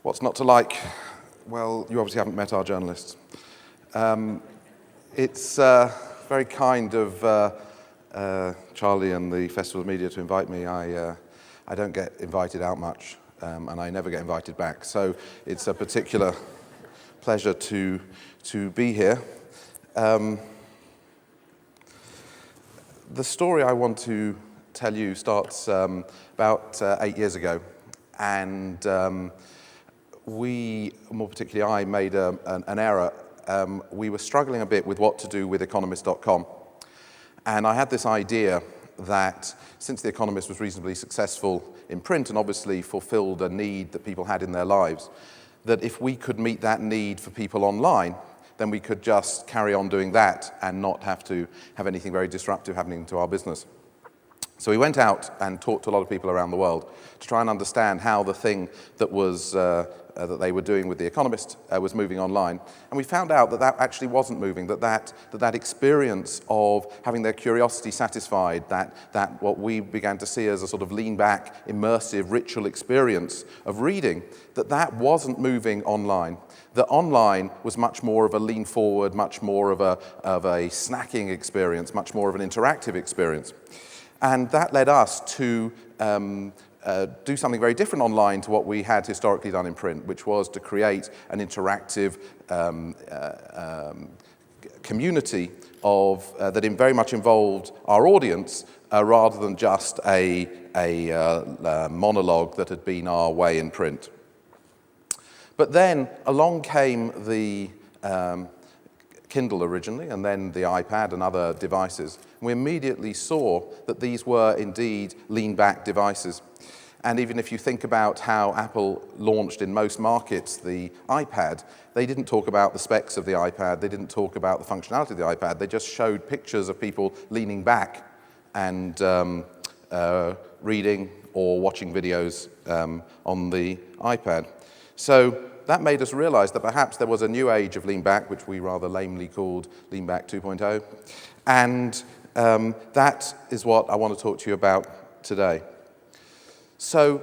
What's not to like? Well, you obviously haven't met our journalists. It's very kind of Charlie and the Festival of Media to invite me. I don't get invited out much, and I never get invited back. So it's a particular pleasure to be here. The story I want to tell you starts about 8 years ago, and we, more particularly I, made an error. We were struggling a bit with what to do with Economist.com, and I had this idea that since The Economist was reasonably successful in print and obviously fulfilled a need that people had in their lives, that if we could meet that need for people online, then we could just carry on doing that and not have to have anything very disruptive happening to our business. So we went out and talked to a lot of people around the world to try and understand how the thing that was that they were doing with The Economist was moving online. And we found out that that actually wasn't moving, that experience of having their curiosity satisfied, that what we began to see as a sort of lean-back, immersive, ritual experience of reading, that wasn't moving online. That online was much more of a lean-forward, much more of a snacking experience, much more of an interactive experience. And that led us to do something very different online to what we had historically done in print, which was to create an interactive community of that very much involved our audience rather than just a monologue that had been our way in print. But then along came the Kindle originally, and then the iPad and other devices. We immediately saw that these were indeed lean-back devices. And even if you think about how Apple launched in most markets the iPad, they didn't talk about the specs of the iPad, they didn't talk about the functionality of the iPad, they just showed pictures of people leaning back and reading or watching videos on the iPad. So that made us realize that perhaps there was a new age of lean back, which we rather lamely called lean back 2.0. And that is what I want to talk to you about today. So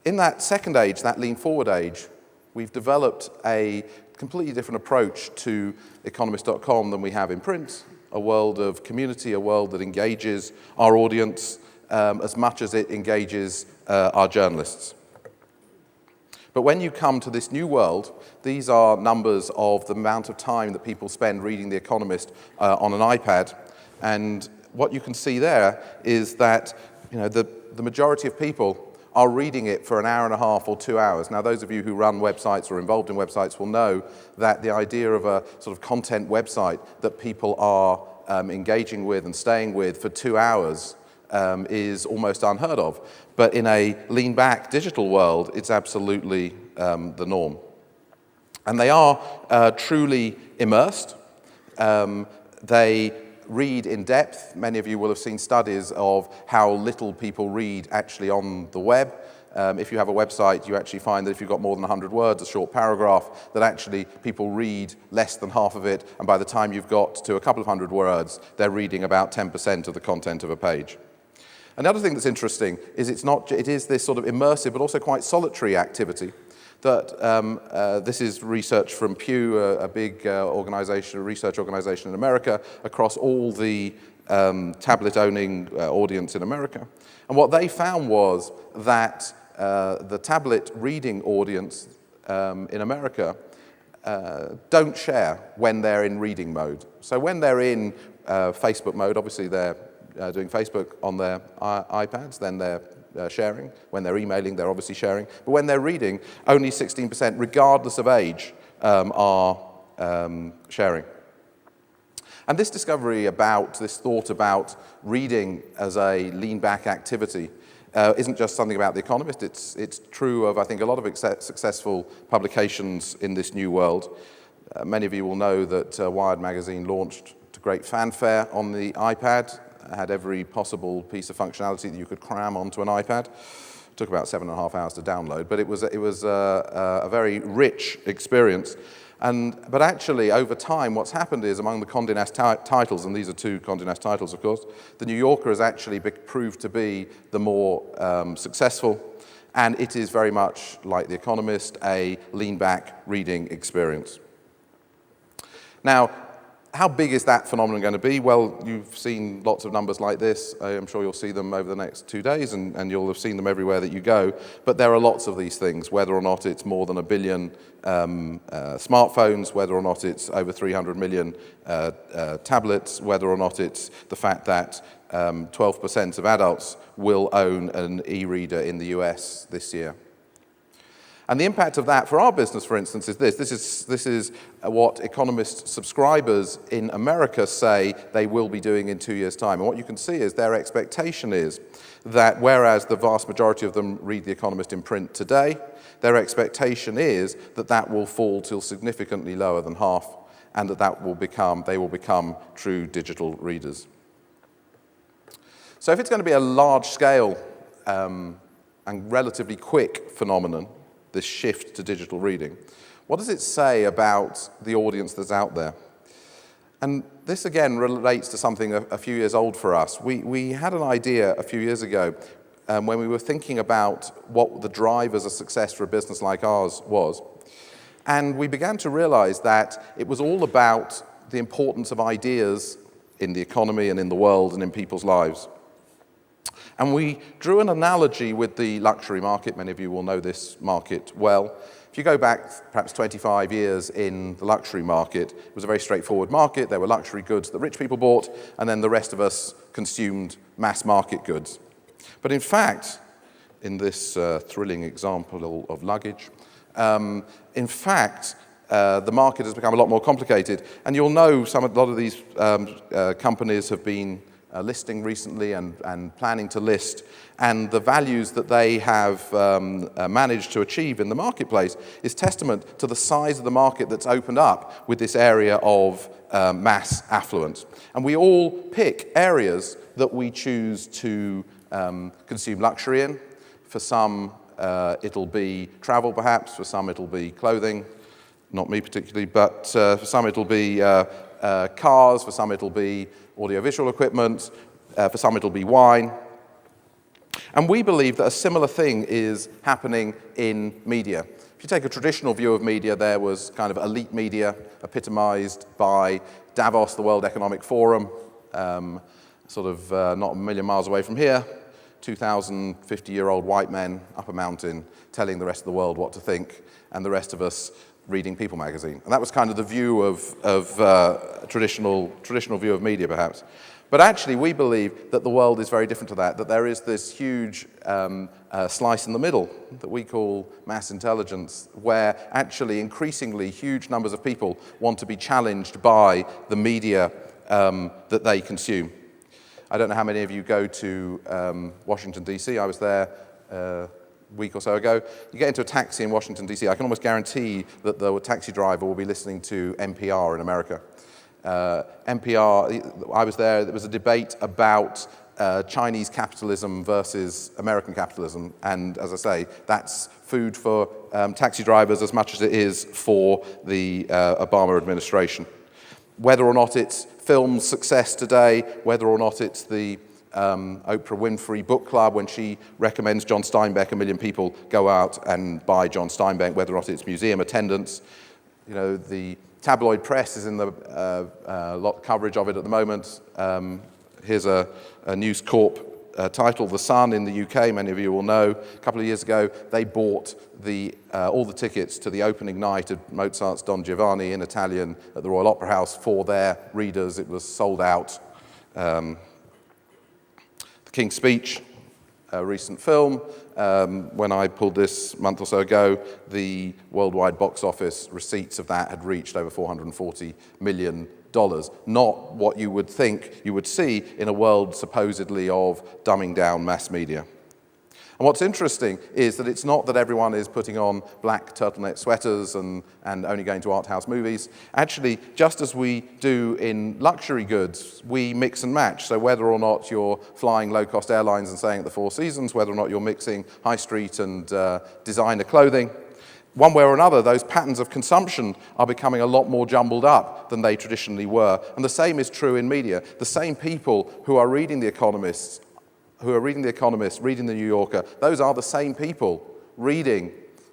in that second age, that lean forward age, we've developed a completely different approach to Economist.com than we have in print, a world of community, a world that engages our audience as much as it engages our journalists. But when you come to this new world, these are numbers of the amount of time that people spend reading The Economist on an iPad. And what you can see there is that the majority of people are reading it for an hour and a half or 2 hours. Now, those of you who run websites or are involved in websites will know that the idea of a sort of content website that people are engaging with and staying with for 2 hours is almost unheard of. But in a lean-back digital world, it's absolutely the norm. And they are truly immersed. They read in depth. Many of you will have seen studies of how little people read actually on the web. If you have a website, you actually find that if you've got more than 100 words, a short paragraph, that actually people read less than half of it, and by the time you've got to a couple of hundred words, they're reading about 10% of the content of a page. Another thing that's interesting is it is this sort of immersive but also quite solitary activity. That this is research from Pew, a big organization, a research organization in America, across all the tablet-owning audience in America. And what they found was that the tablet reading audience in America don't share when they're in reading mode. So when they're in Facebook mode, obviously they're doing Facebook on their iPads, then they're sharing. When they're emailing, they're obviously sharing. But when they're reading, only 16%, regardless of age, are sharing. And this discovery this thought about reading as a lean-back activity isn't just something about The Economist. It's true of, I think, a lot of successful publications in this new world. Many of you will know that Wired magazine launched to great fanfare on the iPad. Had every possible piece of functionality that you could cram onto an iPad. It took about 7.5 hours to download, but it was a very rich experience. But actually, over time, what's happened is among the Condé Nast titles, and these are two Condé Nast titles, of course, the New Yorker has actually proved to be the more successful, and it is very much like The Economist, a lean-back reading experience. Now, how big is that phenomenon going to be? Well, you've seen lots of numbers like this. I'm sure you'll see them over the next 2 days, and you'll have seen them everywhere that you go. But there are lots of these things, whether or not it's more than 1 billion smartphones, whether or not it's over 300 million tablets, whether or not it's the fact that 12% of adults will own an e-reader in the US this year. And the impact of that for our business, for instance, is this. This is what Economist subscribers in America say they will be doing in 2 years' time. And what you can see is their expectation is that whereas the vast majority of them read The Economist in print today, their expectation is that that will fall till significantly lower than half, and they will become true digital readers. So if it's going to be a large-scale and relatively quick phenomenon, this shift to digital reading, what does it say about the audience that's out there? And this, again, relates to something a few years old for us. We had an idea a few years ago when we were thinking about what the drivers of success for a business like ours was. And we began to realize that it was all about the importance of ideas in the economy and in the world and in people's lives. And we drew an analogy with the luxury market. Many of you will know this market well. If you go back perhaps 25 years in the luxury market, it was a very straightforward market. There were luxury goods that rich people bought, and then the rest of us consumed mass market goods. But in fact, in this thrilling example of luggage, the market has become a lot more complicated. And you'll know a lot of these companies have been listing recently and planning to list, and the values that they have managed to achieve in the marketplace is testament to the size of the market that's opened up with this area of mass affluence. And we all pick areas that we choose to consume luxury in. For some, it'll be travel perhaps, for some it'll be clothing, not me particularly, but for some it'll be cars, for some it'll be audiovisual equipment, for some it'll be wine. And we believe that a similar thing is happening in media. If you take a traditional view of media, there was kind of elite media epitomized by Davos, the World Economic Forum, not a million miles away from here, 2,050-year-old white men up a mountain telling the rest of the world what to think, and the rest of us reading People magazine. And that was kind of the view of traditional view of media, perhaps. But actually, we believe that the world is very different to that there is this huge slice in the middle that we call mass intelligence, where actually increasingly huge numbers of people want to be challenged by the media that they consume. I don't know how many of you go to Washington, D.C. I was there week or so ago. You get into a taxi in Washington, D.C., I can almost guarantee that the taxi driver will be listening to NPR in America. NPR, I was there was a debate about Chinese capitalism versus American capitalism, and as I say, that's food for taxi drivers as much as it is for the Obama administration. Whether or not it's film success today, whether or not it's the Oprah Winfrey book club, when she recommends John Steinbeck, 1 million people go out and buy John Steinbeck, whether or not it's museum attendance. The tabloid press is in the lot coverage of it at the moment. Here's a News Corp title, The Sun in the UK, many of you will know. A couple of years ago, they bought all the tickets to the opening night of Mozart's Don Giovanni in Italian at the Royal Opera House for their readers. It was sold out. King's Speech, a recent film. When I pulled this a month or so ago, the worldwide box office receipts of that had reached over $440 million. Not what you would think you would see in a world supposedly of dumbing down mass media. And what's interesting is that it's not that everyone is putting on black turtleneck sweaters and only going to art house movies. Actually, just as we do in luxury goods, we mix and match. So whether or not you're flying low-cost airlines and staying at the Four Seasons, whether or not you're mixing high street and designer clothing, one way or another, those patterns of consumption are becoming a lot more jumbled up than they traditionally were. And the same is true in media. The same people who are reading The Economist, reading The New Yorker, those are the same people reading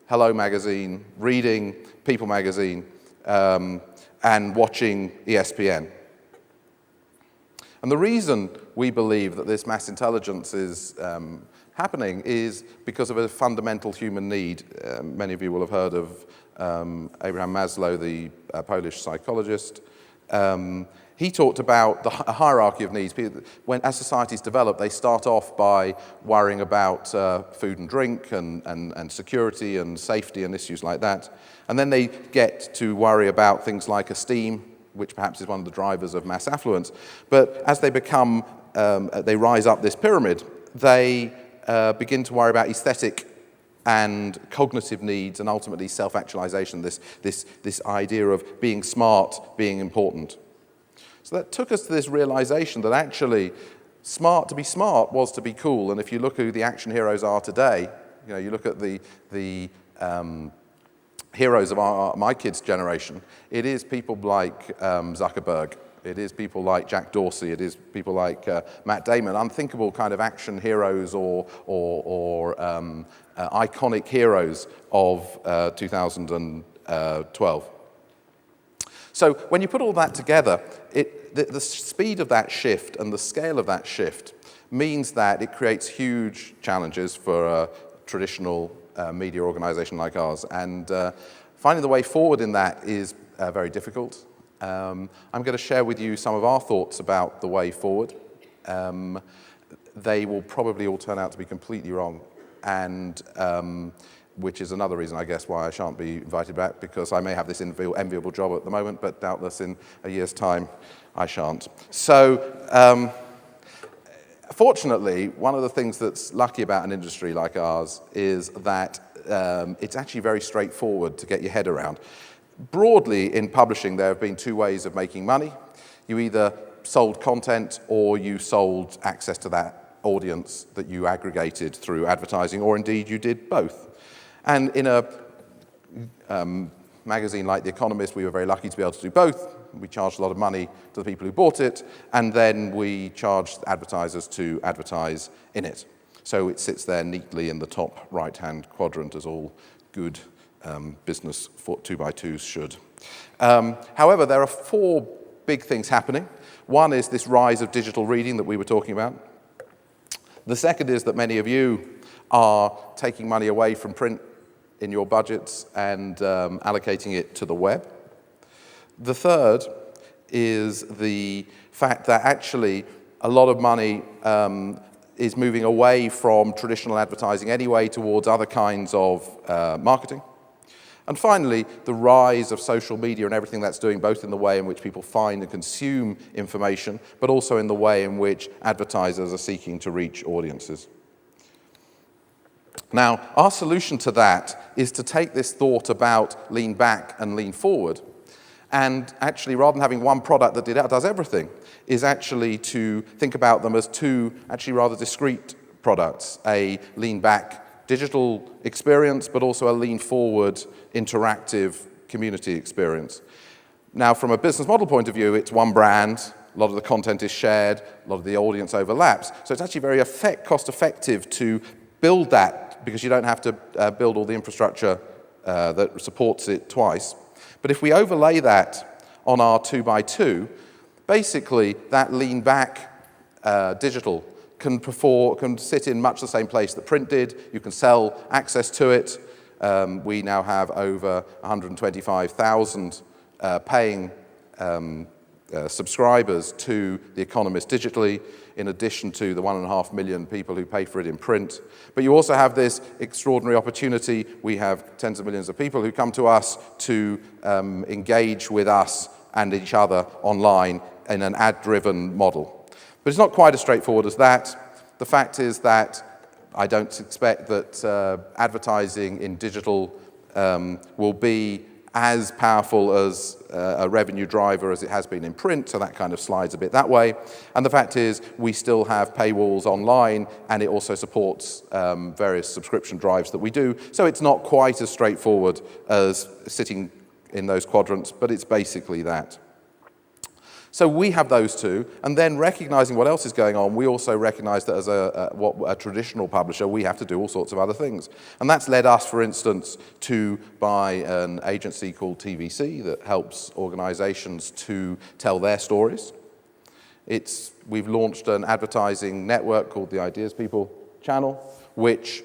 Hello Magazine, reading People Magazine, and watching ESPN. And the reason we believe that this mass intelligence is happening is because of a fundamental human need. Many of you will have heard of Abraham Maslow, the Polish psychologist. He talked about a hierarchy of needs. As societies develop, they start off by worrying about food and drink and security and safety and issues like that. And then they get to worry about things like esteem, which perhaps is one of the drivers of mass affluence. But as they they rise up this pyramid, they begin to worry about aesthetic and cognitive needs and ultimately self-actualization, this idea of being smart, being important. So that took us to this realization that actually to be smart was to be cool. And if you look who the action heroes are today, you look at the heroes of my kids' generation, it is people like Zuckerberg. It is people like Jack Dorsey. It is people like Matt Damon, unthinkable kind of action heroes or iconic heroes of 2012. So when you put all that together, the speed of that shift and the scale of that shift means that it creates huge challenges for a traditional media organization like ours. And finding the way forward in that is very difficult. I'm going to share with you some of our thoughts about the way forward. They will probably all turn out to be completely wrong, and which is another reason, I guess, why I shan't be invited back, because I may have this enviable job at the moment, but doubtless in a year's time I shan't. So, fortunately, one of the things that's lucky about an industry like ours is that it's actually very straightforward to get your head around. Broadly, in publishing, there have been two ways of making money. You either sold content or you sold access to that audience that you aggregated through advertising, or indeed you did both. And in a magazine like The Economist, we were very lucky to be able to do both. We charged a lot of money to the people who bought it, and then we charged advertisers to advertise in it. So it sits there neatly in the top right-hand quadrant, as all good business 2x2s should. However, there are four big things happening. One is this rise of digital reading that we were talking about. The second is that many of you are taking money away from print in your budgets and allocating it to the web. The third is the fact that actually a lot of money is moving away from traditional advertising anyway towards other kinds of marketing. And finally, the rise of social media and everything that's doing, both in the way in which people find and consume information, but also in the way in which advertisers are seeking to reach audiences. Now, our solution to that is to take this thought about lean back and lean forward, and actually, rather than having one product that does everything, is actually to think about them as two actually rather discrete products, a lean back digital experience, but also a lean forward interactive community experience. Now, from a business model point of view, it's one brand, a lot of the content is shared, a lot of the audience overlaps, so it's actually very cost effective to build that, because you don't have to build all the infrastructure that supports it twice. But if we overlay that on our 2x2, basically that lean back digital can sit in much the same place that print did. You can sell access to it. We now have over 125,000 paying subscribers to The Economist digitally, in addition to the 1.5 million people who pay for it in print. But you also have this extraordinary opportunity. We have tens of millions of people who come to us to engage with us and each other online in an ad-driven model. But it's not quite as straightforward as that. The fact is that I don't expect that advertising in digital will be as powerful as a revenue driver as it has been in print, so that kind of slides a bit that way. And the fact is, we still have paywalls online, and it also supports various subscription drives that we do. So it's not quite as straightforward as sitting in those quadrants, but it's basically that. So we have those two, and then recognizing what else is going on, we also recognize that as a traditional publisher, we have to do all sorts of other things. And that's led us, for instance, to buy an agency called TVC that helps organizations to tell their stories. We've launched an advertising network called the Ideas People channel, which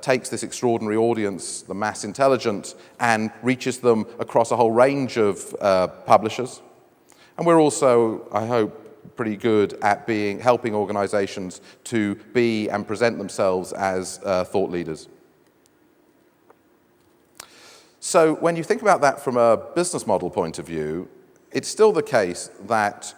takes this extraordinary audience, the mass intelligent, and reaches them across a whole range of publishers. And we're also, I hope, pretty good at helping organizations to be and present themselves as thought leaders. So when you think about that from a business model point of view, it's still the case that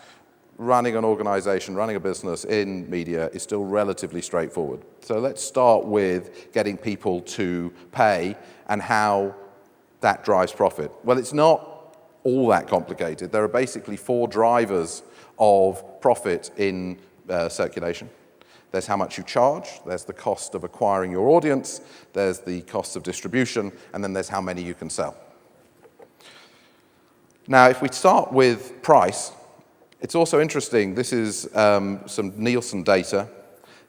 running an organization, running a business in media is still relatively straightforward. So let's start with getting people to pay and how that drives profit. Well, it's not all that complicated. There are basically 4 drivers of profit in circulation. There's how much you charge, there's the cost of acquiring your audience, there's the cost of distribution, and then there's how many you can sell. Now, if we start with price, it's also interesting. This is some Nielsen data,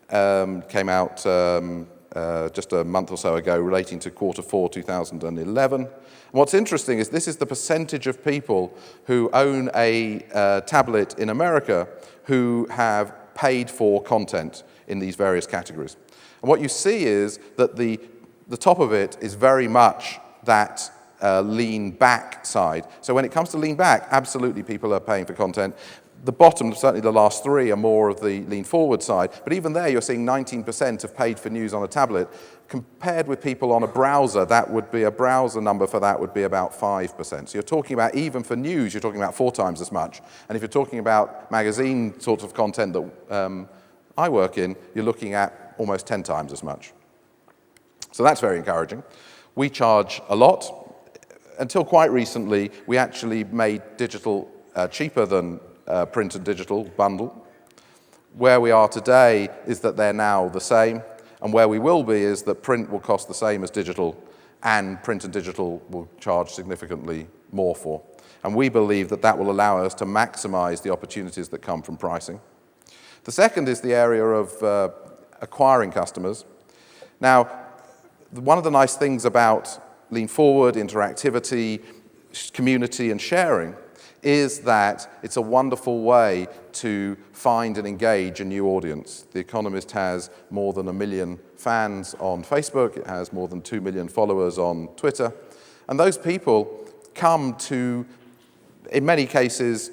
came out just a month or so ago relating to Q4 2011. What's interesting is this is the percentage of people who own a tablet in America who have paid for content in these various categories. And what you see is that the top of it is very much that lean back side. So when it comes to lean back, absolutely people are paying for content. The bottom, certainly the last 3, are more of the lean forward side. But even there, you're seeing 19% have paid for news on a tablet. Compared with people on a browser, that would be a browser number for that would be about 5%. So you're talking about, even for news, you're talking about 4 times as much. And if you're talking about magazine sorts of content that I work in, you're looking at almost 10 times as much. So that's very encouraging. We charge a lot. Until quite recently, we actually made digital cheaper than print and digital bundle. Where we are today is that they're now the same, and where we will be is that print will cost the same as digital, and print and digital will charge significantly more for. And we believe that that will allow us to maximize the opportunities that come from pricing. The second is the area of acquiring customers. Now, one of the nice things about lean forward, interactivity, community, and sharing is that it's a wonderful way to find and engage a new audience. The Economist has more than 1 million fans on Facebook. It has more than 2 million followers on Twitter. And those people come to, in many cases,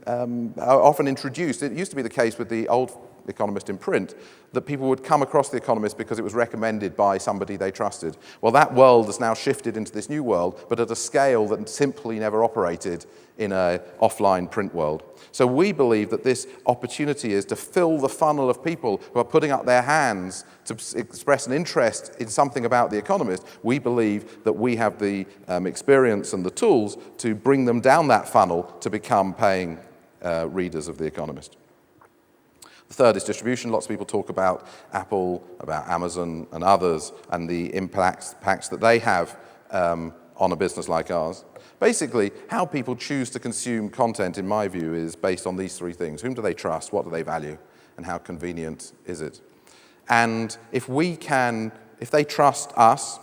are often introduced. It used to be the case with the old Economist in print, that people would come across the Economist because it was recommended by somebody they trusted. Well, that world has now shifted into this new world, but at a scale that simply never operated in an offline print world. So we believe that this opportunity is to fill the funnel of people who are putting up their hands to express an interest in something about the Economist. We believe that we have the experience and the tools to bring them down that funnel to become paying readers of the Economist. The third is distribution. Lots of people talk about Apple, about Amazon and others, and the impacts that they have on a business like ours. Basically, how people choose to consume content, in my view, is based on these 3 things. Whom do they trust? What do they value? And how convenient is it? And if they trust us,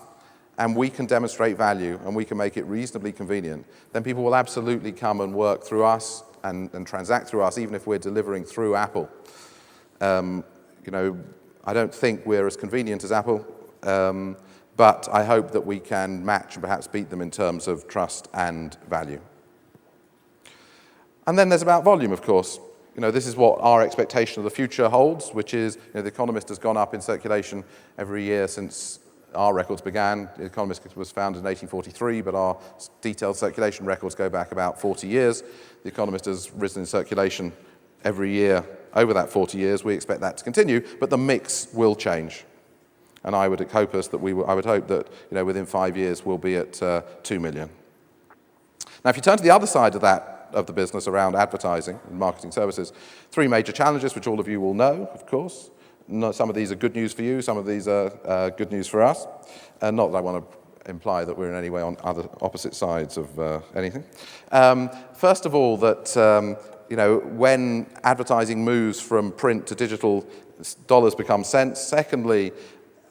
and we can demonstrate value, and we can make it reasonably convenient, then people will absolutely come and work through us and transact through us, even if we're delivering through Apple. I don't think we're as convenient as Apple, but I hope that we can match and perhaps beat them in terms of trust and value. And then there's about volume, of course. This is what our expectation of the future holds, which is The Economist has gone up in circulation every year since our records began. The Economist was founded in 1843, but our detailed circulation records go back about 40 years. The Economist has risen in circulation every year over that 40 years. We expect that to continue, but the mix will change. And I would hope that within 5 years we'll be at 2 million. Now, if you turn to the other side of the business around advertising and marketing services, three major challenges, which all of you will know, of course. Some of these are good news for you, some of these are good news for us. Not that I want to imply that we're in any way on opposite sides of anything. First of all, that when advertising moves from print to digital, dollars become cents. Secondly,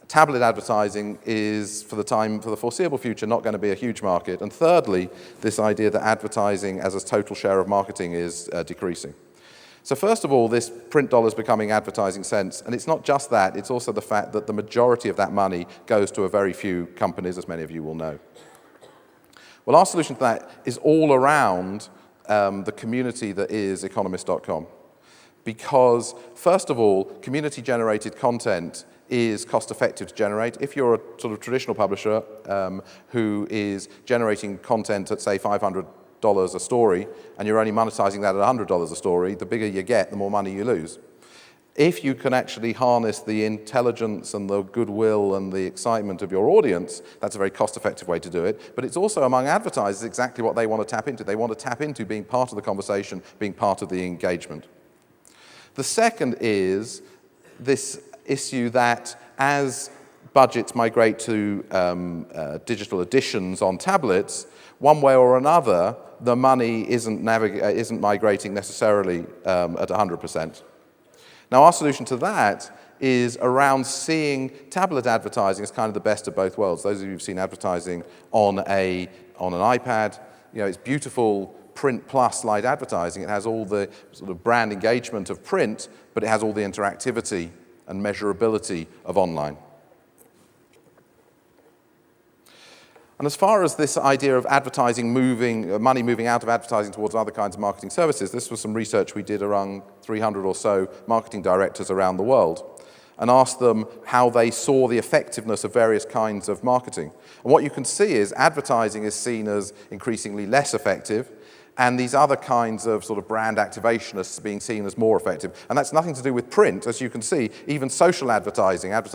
tablet advertising is, for the foreseeable future, not going to be a huge market. And thirdly, this idea that advertising as a total share of marketing is decreasing. So first of all, this print dollars becoming advertising cents, and it's not just that, it's also the fact that the majority of that money goes to a very few companies, as many of you will know. Well, our solution to that is all around the community that is Economist.com. Because, first of all, community-generated content is cost-effective to generate. If you're a sort of traditional publisher who is generating content at, say, $500 a story, and you're only monetizing that at $100 a story, the bigger you get, the more money you lose. If you can actually harness the intelligence and the goodwill and the excitement of your audience, that's a very cost-effective way to do it. But it's also, among advertisers, exactly what they want to tap into. They want to tap into being part of the conversation, being part of the engagement. The second is this issue that as budgets migrate to digital editions on tablets, one way or another, the money isn't migrating necessarily at 100%. Now, our solution to that is around seeing tablet advertising as kind of the best of both worlds. Those of you who've seen advertising on an iPad, it's beautiful print plus light advertising. It has all the sort of brand engagement of print, but it has all the interactivity and measurability of online. And as far as this idea of advertising money moving out of advertising towards other kinds of marketing services, this was some research we did around 300 or so marketing directors around the world and asked them how they saw the effectiveness of various kinds of marketing. And what you can see is advertising is seen as increasingly less effective, and these other kinds of sort of brand activationists being seen as more effective. And that's nothing to do with print. As you can see, even social advertising on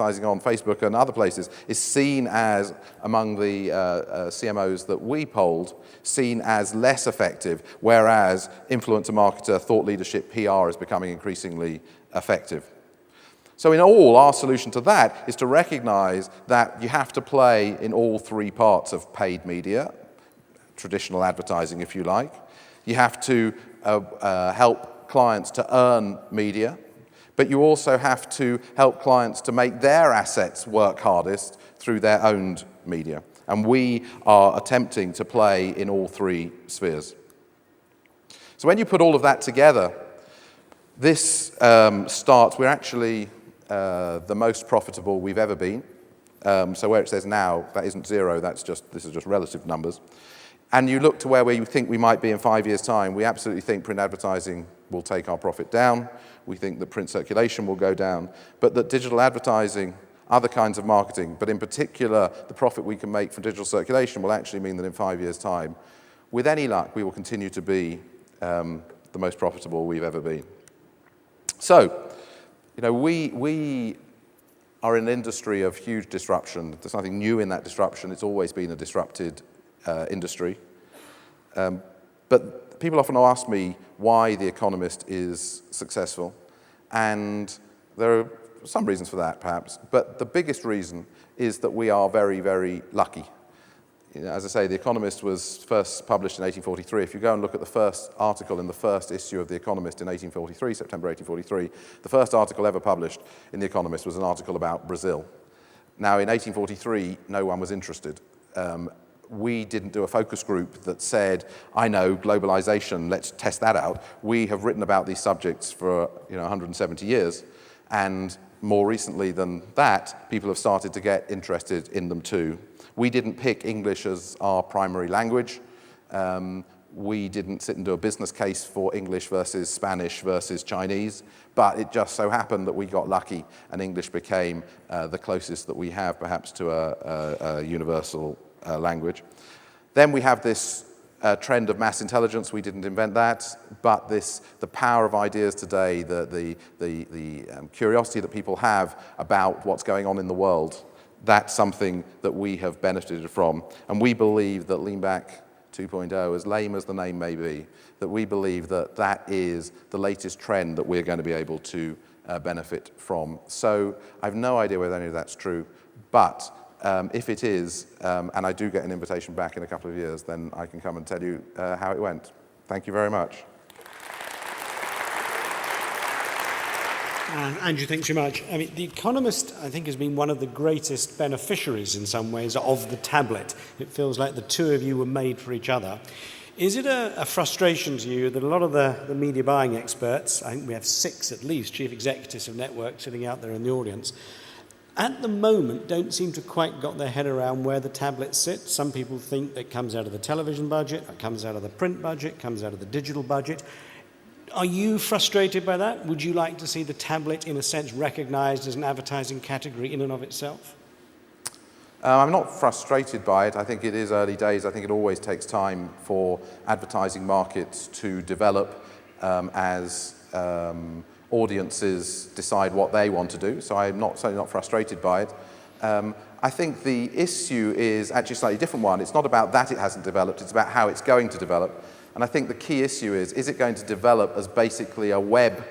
Facebook and other places, is seen as, among the CMOs that we polled, seen as less effective, whereas influencer marketer, thought leadership, PR is becoming increasingly effective. So in all, our solution to that is to recognize that you have to play in all three parts of paid media, traditional advertising, if you like. You have to help clients to earn media, but you also have to help clients to make their assets work hardest through their owned media. And we are attempting to play in all three spheres. So when you put all of that together, this we're actually the most profitable we've ever been. So where it says now, that isn't zero, this is just relative numbers. And you look to where you think we might be in 5 years' time, we absolutely think print advertising will take our profit down. We think that print circulation will go down, but that digital advertising, other kinds of marketing, but in particular the profit we can make from digital circulation will actually mean that in 5 years' time, with any luck, we will continue to be the most profitable we've ever been. So, we are in an industry of huge disruption. There's nothing new in that disruption. It's always been a disrupted industry. But people often ask me why The Economist is successful. And there are some reasons for that, perhaps. But the biggest reason is that we are very, very lucky. As I say, The Economist was first published in 1843. If you go and look at the first article in the first issue of The Economist in 1843, September 1843, the first article ever published in The Economist was an article about Brazil. Now, in 1843, no one was interested. We didn't do a focus group that said, I know, globalization, let's test that out. We have written about these subjects for 170 years, and more recently than that, people have started to get interested in them too. We didn't pick English as our primary language. We didn't sit and do a business case for English versus Spanish versus Chinese, but it just so happened that we got lucky and English became the closest that we have perhaps to a universal language. Then we have this trend of mass intelligence. We didn't invent that, but the power of ideas today, the curiosity that people have about what's going on in the world, that's something that we have benefited from. And we believe that Lean Back 2.0, as lame as the name may be, that we believe that that is the latest trend that we're going to be able to benefit from. So I have no idea whether any of that's true, but if it is, and I do get an invitation back in a couple of years, then I can come and tell you how it went. Thank you very much. Andrew, thanks very much. I mean, The Economist, I think, has been one of the greatest beneficiaries in some ways of the tablet. It feels like the two of you were made for each other. Is it a frustration to you that a lot of the media buying experts, I think we have 6 at least, chief executives of networks sitting out there in the audience, at the moment don't seem to quite got their head around where the tablet sits? Some people think that it comes out of the television budget, it comes out of the print budget, it comes out of the digital budget. Are you frustrated by that? Would you like to see the tablet, in a sense, recognised as an advertising category in and of itself? I'm not frustrated by it. I think it is early days. I think it always takes time for advertising markets to develop as audiences decide what they want to do. So I'm certainly not frustrated by it. I think the issue is actually a slightly different one. It's not about that it hasn't developed, it's about how it's going to develop. And I think the key issue is it going to develop as basically a web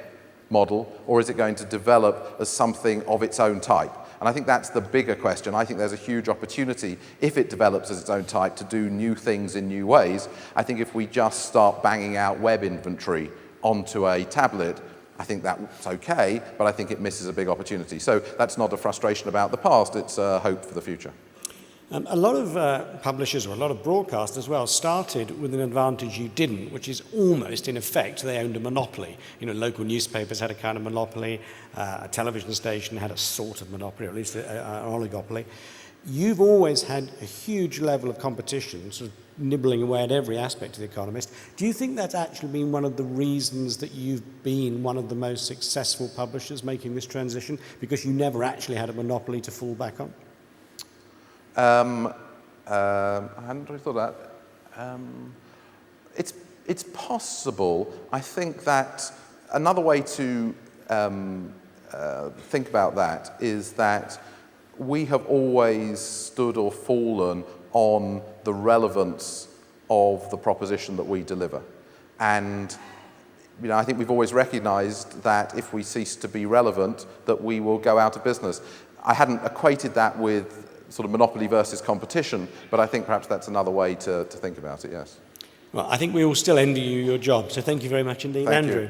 model, or is it going to develop as something of its own type? And I think that's the bigger question. I think there's a huge opportunity, if it develops as its own type, to do new things in new ways. I think if we just start banging out web inventory onto a tablet, I think that's okay, but I think it misses a big opportunity. So that's not a frustration about the past, it's a hope for the future. A lot of publishers, or a lot of broadcasters as well, started with an advantage you didn't, which is almost, in effect, they owned a monopoly. You know, local newspapers had a kind of monopoly, a television station had a sort of monopoly, or at least an oligopoly. You've always had a huge level of competition, sort of nibbling away at every aspect of The Economist. Do you think that's actually been one of the reasons that you've been one of the most successful publishers making this transition, because you never actually had a monopoly to fall back on? I hadn't really thought of that. It's possible. I think that another way to think about that is that we have always stood or fallen on the relevance of the proposition that we deliver. And I think we've always recognized that if we cease to be relevant, that we will go out of business. I hadn't equated that with sort of monopoly versus competition, but I think perhaps that's another way to think about it, yes. Well, I think we will still envy you your job, so thank you very much indeed, Thank Andrew. You.